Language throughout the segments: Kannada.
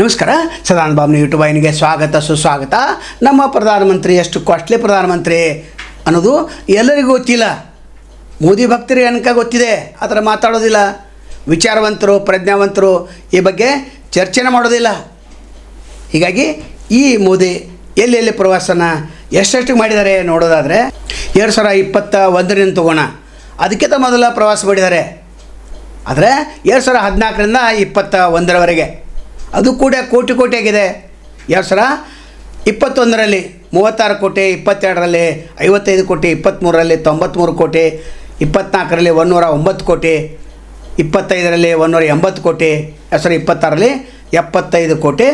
ನಮಸ್ಕಾರ. ಸದಾನಂದ ಬಾಬುನ ಯೂಟ್ಯೂಬ್ ವಾಹಿನಿಗೆ ಸ್ವಾಗತ ಸುಸ್ವಾಗತ. ನಮ್ಮ ಪ್ರಧಾನಮಂತ್ರಿ ಎಷ್ಟು ಕಾಸ್ಟ್ಲಿ ಪ್ರಧಾನಮಂತ್ರಿ ಅನ್ನೋದು ಎಲ್ಲರಿಗೂ ಗೊತ್ತಿಲ್ಲ. ಮೋದಿ ಭಕ್ತರಿಗೆ ಅನ್ಕ ಗೊತ್ತಿದೆ, ಆ ಥರ ಮಾತಾಡೋದಿಲ್ಲ. ವಿಚಾರವಂತರು, ಪ್ರಜ್ಞಾವಂತರು ಈ ಬಗ್ಗೆ ಚರ್ಚೆನೇ ಮಾಡೋದಿಲ್ಲ. ಹೀಗಾಗಿ ಈ ಮೋದಿ ಎಲ್ಲೆಲ್ಲಿ ಪ್ರವಾಸನ ಎಷ್ಟೆಷ್ಟು ಮಾಡಿದ್ದಾರೆ ನೋಡೋದಾದರೆ 2021 ತಗೋಣ, ಅದಕ್ಕಿಂತ ಮೊದಲ ಪ್ರವಾಸ ಮಾಡಿದ್ದಾರೆ. ಆದರೆ 2014ರಿಂದ 2021ರವರೆಗೆ ಅದು ಕೂಡ ಕೋಟಿ ಕೋಟಿ ಆಗಿದೆ. 2021ರಲ್ಲಿ 36 ಕೋಟಿ, 22ರಲ್ಲಿ 55 ಕೋಟಿ, 23ರಲ್ಲಿ 93 ಕೋಟಿ, 24ರಲ್ಲಿ 109 ಕೋಟಿ, 25ರಲ್ಲಿ 180 ಕೋಟಿ, 2026ರಲ್ಲಿ 75 ಕೋಟಿ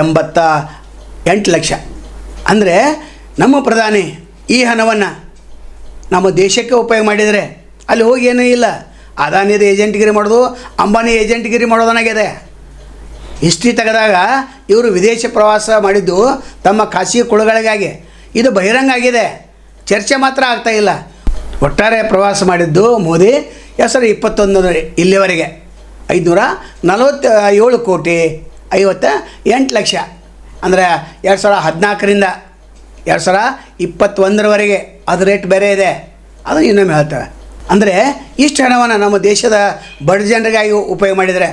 88 ಲಕ್ಷ. ಅಂದರೆ ನಮ್ಮ ಪ್ರಧಾನಿ ಈ ಹಣವನ್ನು ನಮ್ಮ ದೇಶಕ್ಕೆ ಉಪಯೋಗ ಮಾಡಿದರೆ ಅಲ್ಲಿ ಹೋಗಿ ಏನೂ ಇಲ್ಲ. ಅದಾನಿದ ಏಜೆಂಟ್ಗಿರಿ ಮಾಡೋದು, ಅಂಬಾನಿ ಏಜೆಂಟ್ಗಿರಿ ಮಾಡೋದನ್ನಾಗಿದೆ. ಹಿಸ್ಟ್ರಿ ತೆಗೆದಾಗ ಇವರು ವಿದೇಶ ಪ್ರವಾಸ ಮಾಡಿದ್ದು ತಮ್ಮ ಖಾಸಗಿ ಕುಳಗಳಿಗಾಗಿ. ಇದು ಬಹಿರಂಗ ಆಗಿದೆ, ಚರ್ಚೆ ಮಾತ್ರ ಆಗ್ತಾಯಿಲ್ಲ. ಒಟ್ಟಾರೆ ಪ್ರವಾಸ ಮಾಡಿದ್ದು ಮೋದಿ 2021 ಇಲ್ಲಿವರೆಗೆ 547 ಕೋಟಿ 58 ಲಕ್ಷ. ಅಂದರೆ 2014ರಿಂದ 2021ರವರೆಗೆ ಅದು ರೇಟ್ ಬೇರೆ ಇದೆ, ಅದು ಇನ್ನೊಮ್ಮೆ ಹೇಳ್ತೇವೆ. ಅಂದರೆ ಇಷ್ಟು ಹಣವನ್ನು ನಮ್ಮ ದೇಶದ ಬಡ ಜನರಿಗಾಗಿ ಉಪಯೋಗ ಮಾಡಿದರೆ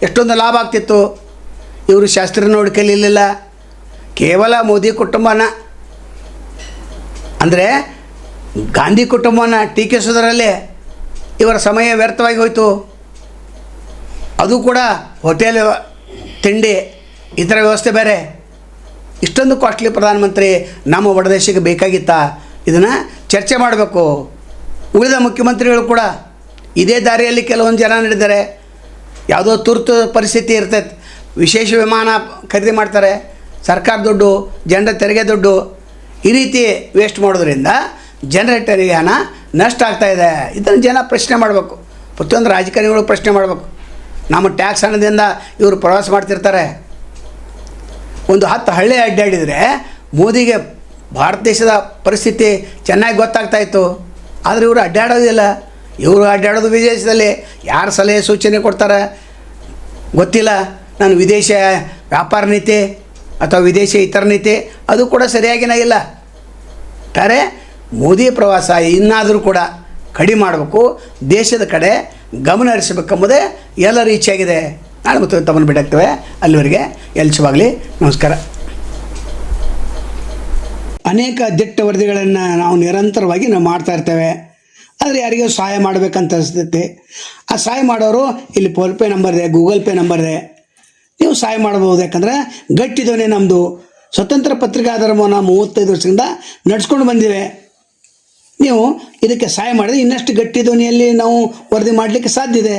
ಎಷ್ಟೊಂದು ಲಾಭ ಆಗ್ತಿತ್ತು. ಇವರು ಶಾಸ್ತ್ರ ನೋಡ್ಕೊಳ್ಳಲಿಲ್ಲ, ಕೇವಲ ಮೋದಿ ಕುಟುಂಬನ ಅಂದರೆ ಗಾಂಧಿ ಕುಟುಂಬನ ಟೀಕಿಸೋದರಲ್ಲಿ ಇವರ ಸಮಯ ವ್ಯರ್ಥವಾಗಿ ಹೋಯಿತು. ಅದು ಕೂಡ ಹೋಟೆಲ್ ತಿಂಡಿ ಈ ಥರ ವ್ಯವಸ್ಥೆ ಬೇರೆ. ಇಷ್ಟೊಂದು ಕಾಸ್ಟ್ಲಿ ಪ್ರಧಾನಮಂತ್ರಿ ನಮ್ಮ ಬಡ ದೇಶಕ್ಕೆ ಬೇಕಾಗಿತ್ತಾ? ಇದನ್ನು ಚರ್ಚೆ ಮಾಡಬೇಕು. ಉಳಿದ ಮುಖ್ಯಮಂತ್ರಿಗಳು ಕೂಡ ಇದೇ ದಾರಿಯಲ್ಲಿ ಕೆಲವೊಂದು ಜನ ನಡೆದಿದ್ದಾರೆ. ಯಾವುದೋ ತುರ್ತು ಪರಿಸ್ಥಿತಿ ಇರ್ತೈತೆ, ವಿಶೇಷ ವಿಮಾನ ಖರೀದಿ ಮಾಡ್ತಾರೆ, ಸರ್ಕಾರ ದುಡ್ಡು, ಜನರ ತೆರಿಗೆ ದುಡ್ಡು, ಈ ರೀತಿ ವೇಸ್ಟ್ ಮಾಡೋದ್ರಿಂದ ಜನರ ತೆರಿಗೆ ಹಣ ನಷ್ಟ ಆಗ್ತಾಯಿದೆ. ಇದನ್ನು ಜನ ಪ್ರಶ್ನೆ ಮಾಡಬೇಕು. ಪ್ರತಿಯೊಂದು ರಾಜಕಾರಣಿಗಳು ಪ್ರಶ್ನೆ ಮಾಡಬೇಕು. ನಮ್ಮ ಟ್ಯಾಕ್ಸ್ ಹಣದಿಂದ ಇವರು ಪ್ರವಾಸ ಮಾಡ್ತಿರ್ತಾರೆ. ಒಂದು 10 ಹಳ್ಳಿ ಅಡ್ಡಾಡಿದರೆ ಮೋದಿಗೆ ಭಾರತ ದೇಶದ ಪರಿಸ್ಥಿತಿ ಚೆನ್ನಾಗಿ ಗೊತ್ತಾಗ್ತಾಯಿತ್ತು. ಆದರೆ ಇವರು ಅಡ್ಡಾಡೋದಿಲ್ಲ. ಇವರು ಅಡ್ಡಾಡೋದು ವಿದೇಶದಲ್ಲಿ. ಯಾರು ಸಲಹೆ ಸೂಚನೆ ಕೊಡ್ತಾರೆ ಗೊತ್ತಿಲ್ಲ. ನಾನು ವಿದೇಶ ವ್ಯಾಪಾರ ನೀತಿ ಅಥವಾ ವಿದೇಶ ಇತರ ನೀತಿ ಅದು ಕೂಡ ಸರಿಯಾಗಿನೇ ಇಲ್ಲ. ಒಟ್ಟಾರೆ ಮೋದಿ ಪ್ರವಾಸ ಇನ್ನಾದರೂ ಕೂಡ ಕಡಿಮೆ ಮಾಡಬೇಕು, ದೇಶದ ಕಡೆ ಗಮನ ಹರಿಸಬೇಕೆಂಬುದೇ ಎಲ್ಲರ ಇಚ್ಛೆಯಾಗಿದೆ. ನಾಳೆ ಮತ್ತು ತಮ್ಮನ್ನು ಬಿಡಾಗ್ತೇವೆ. ಅಲ್ಲಿವರೆಗೆ ಎಲ್ಸವಾಗಲಿ. ನಮಸ್ಕಾರ. ಅನೇಕ ದಿಟ್ಟ ವರದಿಗಳನ್ನು ನಾವು ನಿರಂತರವಾಗಿ ಮಾಡ್ತಾ ಇರ್ತೇವೆ. ಆದರೆ ಯಾರಿಗೂ ಸಹಾಯ ಮಾಡಬೇಕಂತ ಅನಿಸ್ತೈತಿ. ಆ ಸಹಾಯ ಮಾಡೋರು ಇಲ್ಲಿ ಫೋನ್ಪೇ ನಂಬರ್ ಇದೆ, ಗೂಗಲ್ ಪೇ ನಂಬರ್ ಇದೆ, ನೀವು ಸಹಾಯ ಮಾಡ್ಬೋದು. ಯಾಕಂದರೆ ಗಟ್ಟಿದವನೇ ನಮ್ಮದು. ಸ್ವತಂತ್ರ ಪತ್ರಿಕಾಧರ್ಮವನ್ನು 35 ವರ್ಷದಿಂದ ನಡೆಸ್ಕೊಂಡು ಬಂದಿವೆ. ನೀವು ಇದಕ್ಕೆ ಸಹಾಯ ಮಾಡಿದ್ರೆ ಇನ್ನಷ್ಟು ಗಟ್ಟಿ ಧ್ವನಿಯಲ್ಲಿ ನಾವು ವರದಿ ಮಾಡಲಿಕ್ಕೆ ಸಾಧ್ಯ ಇದೆ.